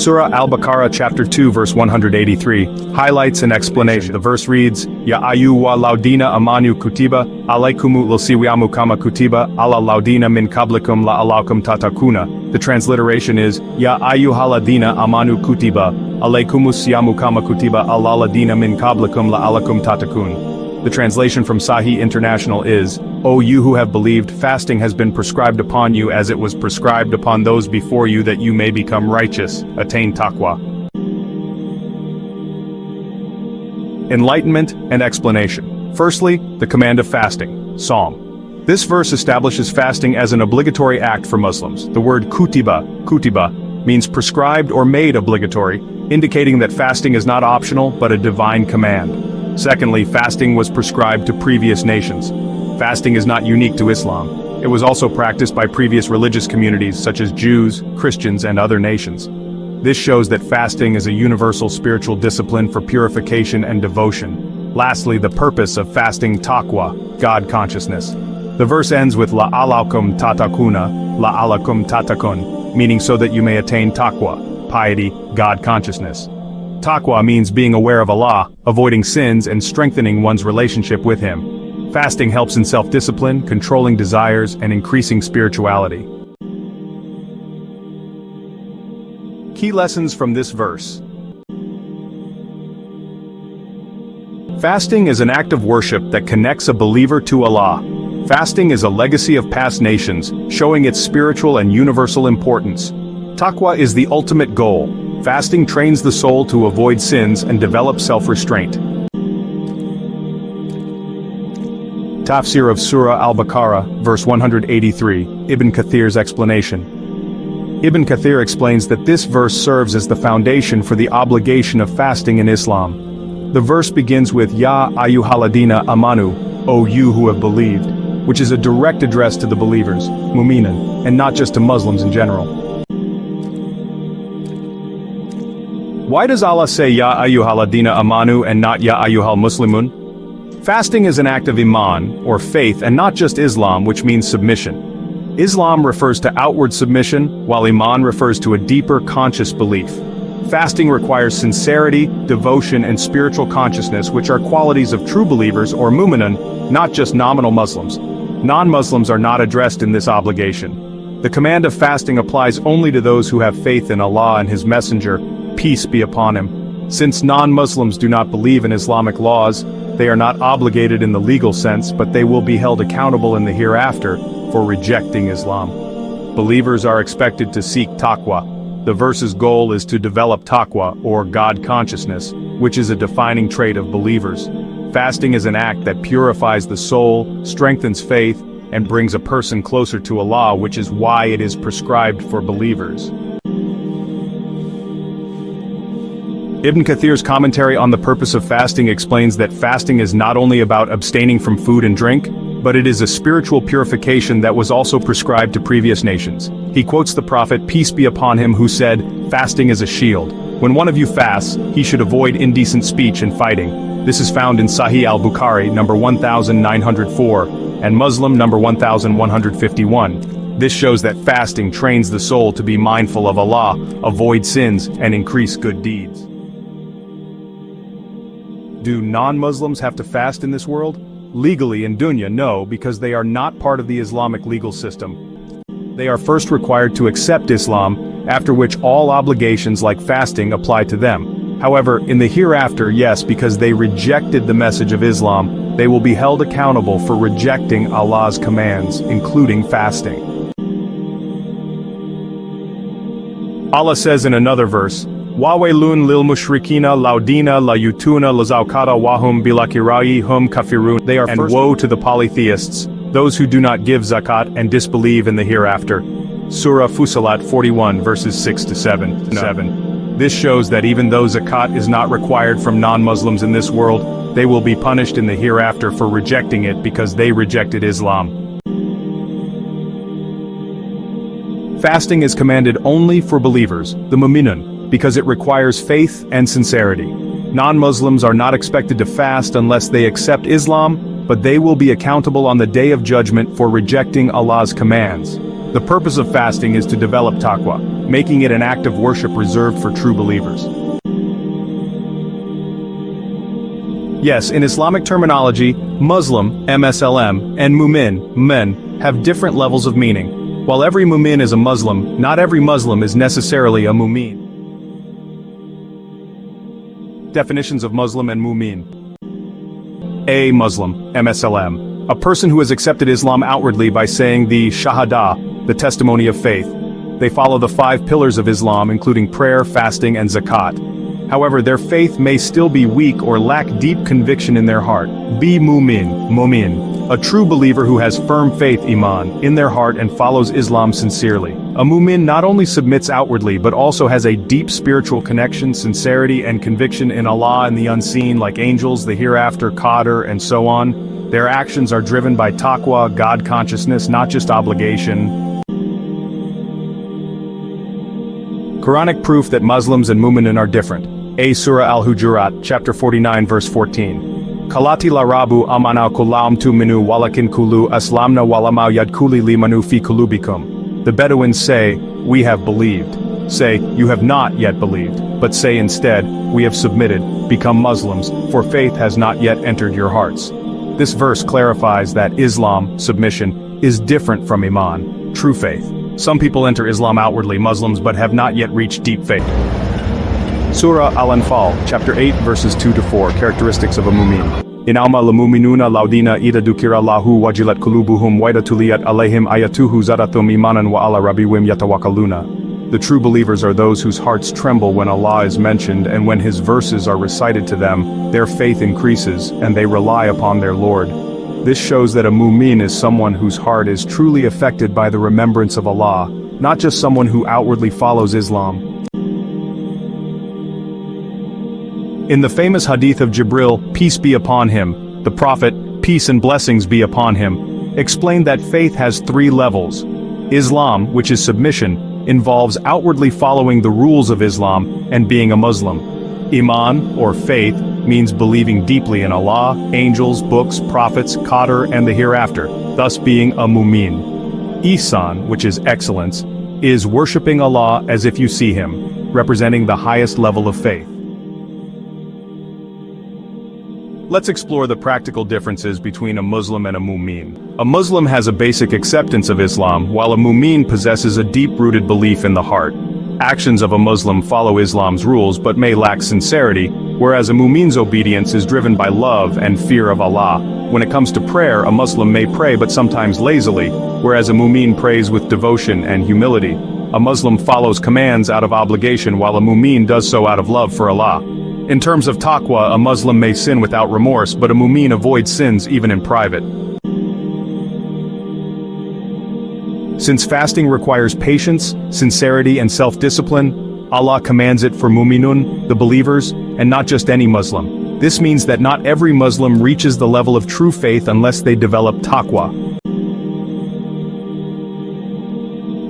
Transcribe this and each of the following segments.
Surah Al-Baqarah chapter 2 verse 183, highlights an explanation. The verse reads, Ya Ayyuhalladhina Amanu kutiba, alaykumu lsiyamu kama kutiba, ala laudina min qablikum la'allakum tatakuna. The transliteration is, Ya Ayyuhalladhina Amanu kutiba, alaykumu lsiyamu kama kutiba, ala laudina min qablikum la'allakum tatakun. The translation from Sahih International is, O you who have believed, fasting has been prescribed upon you as it was prescribed upon those before you that you may become righteous, attain taqwa. Enlightenment and explanation. Firstly, the command of fasting, Psalm. This verse establishes fasting as an obligatory act for Muslims. The word kutiba, means prescribed or made obligatory, indicating that fasting is not optional but a divine command. Secondly, fasting was prescribed to previous nations. Fasting is not unique to Islam. It was also practiced by previous religious communities such as Jews, Christians, and other nations. This shows that fasting is a universal spiritual discipline for purification and devotion. Lastly, the purpose of fasting, taqwa, God consciousness. The verse ends with la'allakum tatakun, meaning so that you may attain taqwa, piety, God consciousness. Taqwa means being aware of Allah, avoiding sins and strengthening one's relationship with Him. Fasting helps in self-discipline, controlling desires, and increasing spirituality. Key lessons from this verse. Fasting is an act of worship that connects a believer to Allah. Fasting is a legacy of past nations, showing its spiritual and universal importance. Taqwa is the ultimate goal. Fasting trains the soul to avoid sins and develop self-restraint. Tafsir of Surah Al-Baqarah, verse 183, Ibn Kathir's explanation. Ibn Kathir explains that this verse serves as the foundation for the obligation of fasting in Islam. The verse begins with Ya Ayyuhalladhina Amanu, O you who have believed, which is a direct address to the believers, mu'minin, and not just to Muslims in general. Why does Allah say Ya Ayyuhalladhina Amanu and not Ya Ayyuhal Muslimun? Fasting is an act of Iman, or faith, and not just Islam, which means submission. Islam refers to outward submission, while Iman refers to a deeper conscious belief. Fasting requires sincerity, devotion, and spiritual consciousness, which are qualities of true believers or mu'minun, not just nominal Muslims. Non-Muslims are not addressed in this obligation. The command of fasting applies only to those who have faith in Allah and His Messenger, peace be upon him. Since non-Muslims do not believe in Islamic laws, they are not obligated in the legal sense, but they will be held accountable in the hereafter for rejecting Islam. Believers are expected to seek taqwa. The verse's goal is to develop taqwa, or God consciousness, which is a defining trait of believers. Fasting is an act that purifies the soul, strengthens faith, and brings a person closer to Allah, which is why it is prescribed for believers. Ibn Kathir's commentary on the purpose of fasting explains that fasting is not only about abstaining from food and drink, but it is a spiritual purification that was also prescribed to previous nations. He quotes the Prophet, peace be upon him, who said, fasting is a shield. When one of you fasts, he should avoid indecent speech and fighting. This is found in Sahih al-Bukhari, number 1904, and Muslim number 1151. This shows that fasting trains the soul to be mindful of Allah, avoid sins, and increase good deeds. Do non-Muslims have to fast in this world? Legally in dunya, no, because they are not part of the Islamic legal system. They are first required to accept Islam, after which all obligations like fasting apply to them. However, in the hereafter, yes, because they rejected the message of Islam, they will be held accountable for rejecting Allah's commands, including fasting. Allah says in another verse, Wawelun lil mushrikina laudina la yutuna lazawkata wahum bilakirai hum kafirun. They are and woe to the polytheists, those who do not give zakat and disbelieve in the hereafter. Surah Fusilat 41 verses 6 to 7. This shows that even though zakat is not required from non-Muslims in this world, they will be punished in the hereafter for rejecting it because they rejected Islam. Fasting is commanded only for believers, the mu'minun, because it requires faith and sincerity. Non-Muslims are not expected to fast unless they accept Islam, but they will be accountable on the Day of Judgment for rejecting Allah's commands. The purpose of fasting is to develop taqwa, making it an act of worship reserved for true believers. Yes, in Islamic terminology, Muslim, MSLM, and Mu'min, men, have different levels of meaning. While every Mu'min is a Muslim, not every Muslim is necessarily a Mu'min. Definitions of Muslim and Mu'min. A Muslim, MSLM. A person who has accepted Islam outwardly by saying the Shahada, the testimony of faith. They follow the 5 pillars of Islam, including prayer, fasting, and zakat. However, their faith may still be weak or lack deep conviction in their heart. B Mu'min. A true believer who has firm faith, Iman, in their heart and follows Islam sincerely. A Mu'min not only submits outwardly but also has a deep spiritual connection, sincerity, and conviction in Allah and the unseen, like angels, the hereafter, Qadr, and so on. Their actions are driven by taqwa, God consciousness, not just obligation. Quranic proof that Muslims and Mu'minin are different. A Surah Al-Hujurat, chapter 49, verse 14. Kalati la rabu amana kulam tu minu walakin kulu aslamna walama yadkuli limanu fi kulubikum. The Bedouins say, we have believed. Say, you have not yet believed, but say instead, we have submitted, become Muslims, for faith has not yet entered your hearts. This verse clarifies that Islam, submission, is different from Iman, true faith. Some people enter Islam outwardly Muslims but have not yet reached deep faith. Surah Al-Anfal, chapter 8, verses 2-4, characteristics of a Mu'min. In'ama al-mu'minuna laudina ida dukira lahu wajilat kulubuhum waida tuliyat alayhim ayatuhu zadathum imanan wa ala rabbihim yatawakkaluna. The true believers are those whose hearts tremble when Allah is mentioned, and when His verses are recited to them, their faith increases, and they rely upon their Lord. This shows that a Mu'min is someone whose heart is truly affected by the remembrance of Allah, not just someone who outwardly follows Islam. In the famous hadith of Jibril, peace be upon him, the Prophet, peace and blessings be upon him, explained that faith has 3 levels. Islam, which is submission, involves outwardly following the rules of Islam and being a Muslim. Iman, or faith, means believing deeply in Allah, angels, books, prophets, Qadr, and the hereafter, thus being a Mu'min. Ihsan, which is excellence, is worshipping Allah as if you see Him, representing the highest level of faith. Let's explore the practical differences between a Muslim and a Mu'min. A Muslim has a basic acceptance of Islam, while a Mu'min possesses a deep-rooted belief in the heart. Actions of a Muslim follow Islam's rules but may lack sincerity, whereas a Mu'min's obedience is driven by love and fear of Allah. When it comes to prayer, a Muslim may pray but sometimes lazily, whereas a Mu'min prays with devotion and humility. A Muslim follows commands out of obligation while a Mu'min does so out of love for Allah. In terms of taqwa, a Muslim may sin without remorse, but a Mu'min avoids sins even in private. Since fasting requires patience, sincerity, and self-discipline, Allah commands it for Mu'minun, the believers, and not just any Muslim. This means that not every Muslim reaches the level of true faith unless they develop taqwa.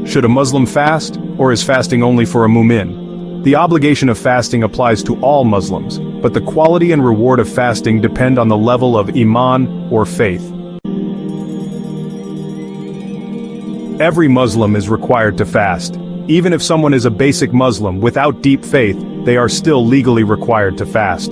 Should a Muslim fast, or is fasting only for a Mu'min? The obligation of fasting applies to all Muslims, but the quality and reward of fasting depend on the level of Iman, or faith. Every Muslim is required to fast. Even if someone is a basic Muslim without deep faith, they are still legally required to fast.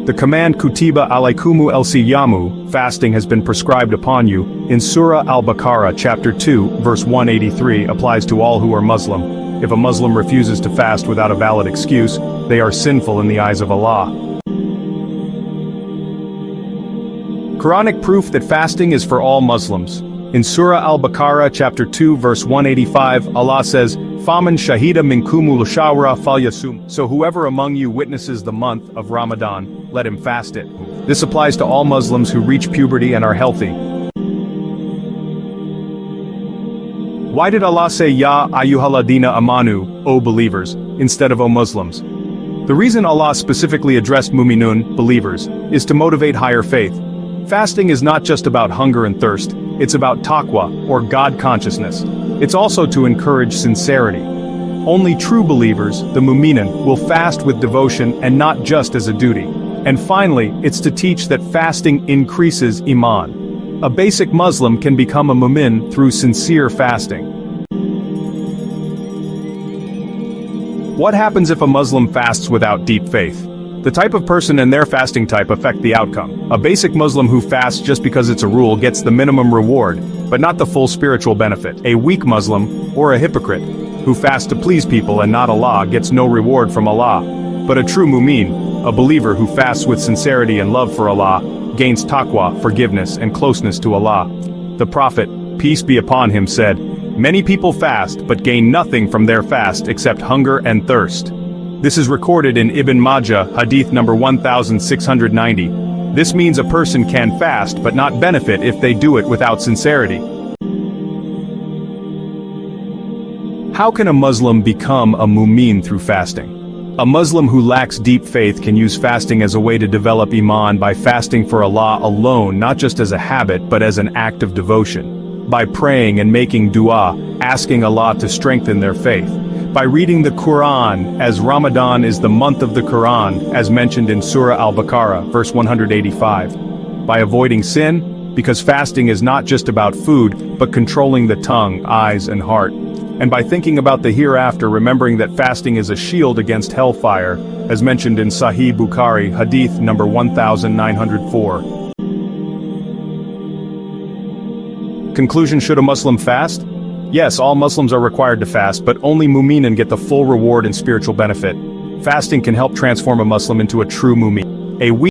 The command Kutiba alaykumu el-siyamu, fasting has been prescribed upon you, in Surah Al-Baqarah chapter 2, verse 183 applies to all who are Muslim. If a Muslim refuses to fast without a valid excuse, they are sinful in the eyes of Allah. Quranic proof that fasting is for all Muslims. In Surah Al-Baqarah chapter 2 verse 185, Allah says, "Faman shahida minkumul shawra falyasum." So whoever among you witnesses the month of Ramadan, let him fast it. This applies to all Muslims who reach puberty and are healthy. Why did Allah say Ya Ayyuhalladhina Amanu, O believers, instead of O Muslims? The reason Allah specifically addressed Mu'minun, believers, is to motivate higher faith. Fasting is not just about hunger and thirst, it's about taqwa, or God consciousness. It's also to encourage sincerity. Only true believers, the Mu'minun, will fast with devotion and not just as a duty. And finally, it's to teach that fasting increases Iman. A basic Muslim can become a Mu'min through sincere fasting. What happens if a Muslim fasts without deep faith? The type of person and their fasting type affect the outcome. A basic Muslim who fasts just because it's a rule gets the minimum reward, but not the full spiritual benefit. A weak Muslim, or a hypocrite, who fasts to please people and not Allah gets no reward from Allah. But a true mu'min, a believer who fasts with sincerity and love for Allah, gains taqwa, forgiveness, and closeness to Allah. The Prophet, peace be upon him, said, "Many people fast but gain nothing from their fast except hunger and thirst." This is recorded in Ibn Majah, hadith number 1690. This means a person can fast but not benefit if they do it without sincerity. How can a Muslim become a mu'min through fasting? A Muslim who lacks deep faith can use fasting as a way to develop Iman by fasting for Allah alone, not just as a habit but as an act of devotion. By praying and making dua, asking Allah to strengthen their faith. By reading the Quran, as Ramadan is the month of the Quran, as mentioned in Surah Al-Baqarah, verse 185. By avoiding sin, because fasting is not just about food, but controlling the tongue, eyes, and heart. And by thinking about the hereafter, remembering that fasting is a shield against hellfire, as mentioned in Sahih Bukhari, hadith number 1904. Conclusion: should a Muslim fast? Yes, all Muslims are required to fast, but only mu'minin get the full reward and spiritual benefit. Fasting can help transform a Muslim into a true mu'min.